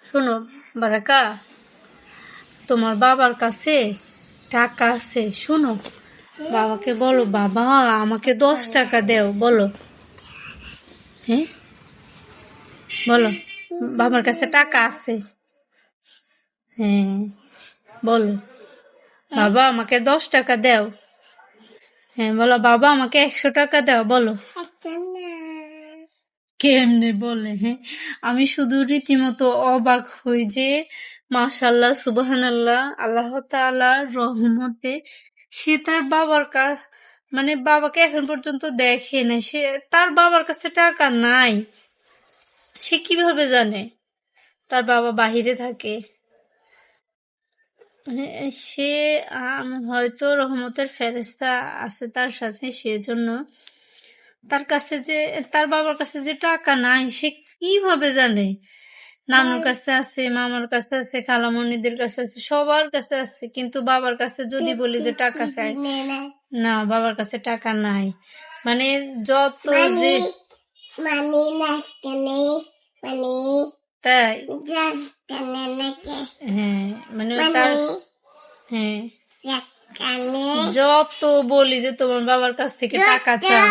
শোনো বারাকা, তোমার বাবার কাছে টাকা আছে। শোনো, বাবাকে বলো, বাবা আমাকে 10 টাকা দেও। বলো, হ্যাঁ বলো, বাবার কাছে টাকা আছে। হ্যাঁ বলো, বাবা আমাকে 10 টাকা দেও। হ্যাঁ বলো, বাবা আমাকে 100 টাকা দেও। বলো, কেমনে বলে? হ্যাঁ, আমি শুধু রীতিমতো অবাক হই যে মাশাআল্লাহ সুবহানাল্লাহ, আল্লাহ তাআলার রহমতে সে তার বাবার কাছে, মানে বাবাকে এখন পর্যন্ত দেখে না। সে তার বাবার কাছে টাকা নাই। সে কিভাবে জানে? তার বাবা বাহিরে থাকে। মানে সে হয়তো রহমতের ফেরেশতা আছে তার সাথে, সেজন্য তার কাছে যে, তার বাবার কাছে যে টাকা নাই সে কিভাবে জানে? নানুর কাছে আছে, মামার কাছে আছে, খালামণিদের কাছে আছে, সবার কাছে আছে, কিন্তু বাবার কাছে যদি বলি যে টাকা চাই, না, বাবার কাছে টাকা নাই। মানে যত যে তাই, হ্যাঁ, মানে তার, হ্যাঁ, যত বলি যে তোমার বাবার কাছ থেকে টাকা চাও,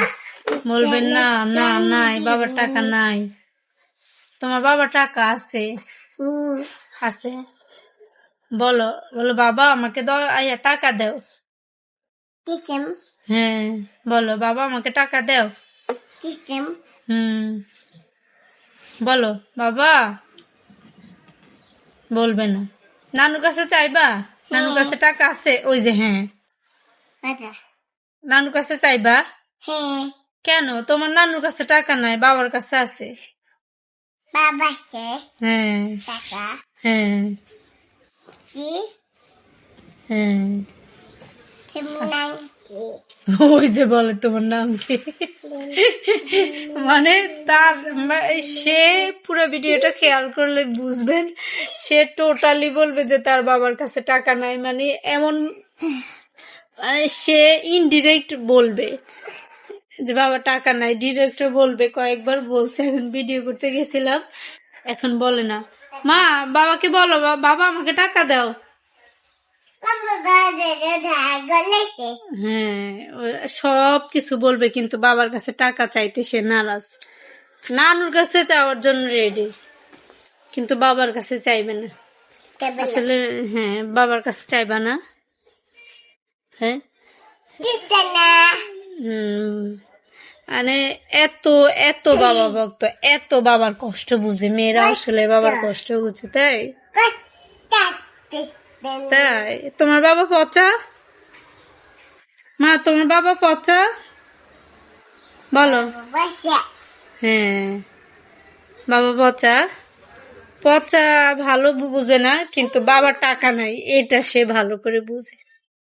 বলবেন না না, নাই, বাবার টাকা নাই। তোমার বাবার টাকা আছে? আছে। বলো বলো, বাবা আমাকে টাকা দাও। হ্যাঁ বলো, বাবা আমাকে টাকা দাও। বলো বাবা। বলবে না। নানুর কাছে চাইবা? নানুর কাছে টাকা আছে? ওই যে, হ্যাঁ, নানুর কাছে চাইবা। কেন? তোমার নানুর কাছে টাকা নাই, বাবার কাছে আছে। হ্যাঁ হ্যাঁ হ্যাঁ, ওই যে বলে তোমার নাম কি? মানে তার, সে পুরো ভিডিওটা খেয়াল করলে বুঝবেন, সে টোটালি বলবে যে তার বাবার কাছে টাকা নাই। মানে এমন, মানে সে ইনডিরেক্ট বলবে যে বাবা টাকা নাই, ডিরেক্ট বলবে। কয়েকবার বলছে, এখন ভিডিও করতে গেছিলাম, এখন বলে না। মা, বাবাকে বলো, বাবা আমাকে টাকা দাও। হ্যাঁ, সব কিছু বলবে, কিন্তু বাবার কাছে টাকা চাইতে সে নারাজ। নানুর কাছে চাওয়ার জন্য রেডি, কিন্তু বাবার কাছে চাইবে না আসলে। হ্যাঁ, বাবার কাছে চাইবা না। হ্যাঁ, মানে এত এত বাবা ভক্ত, এত বাবার কষ্ট বুঝে মেয়েরা, আসলে বাবার কষ্ট বুঝে। তাই তাই তোমার বাবা পচা? মা, তোমার বাবা পচা? বলো। হ্যাঁ, বাবা পচা। পচা ভালো বুঝে না, কিন্তু বাবার টাকা নাই এটা সে ভালো করে বুঝে।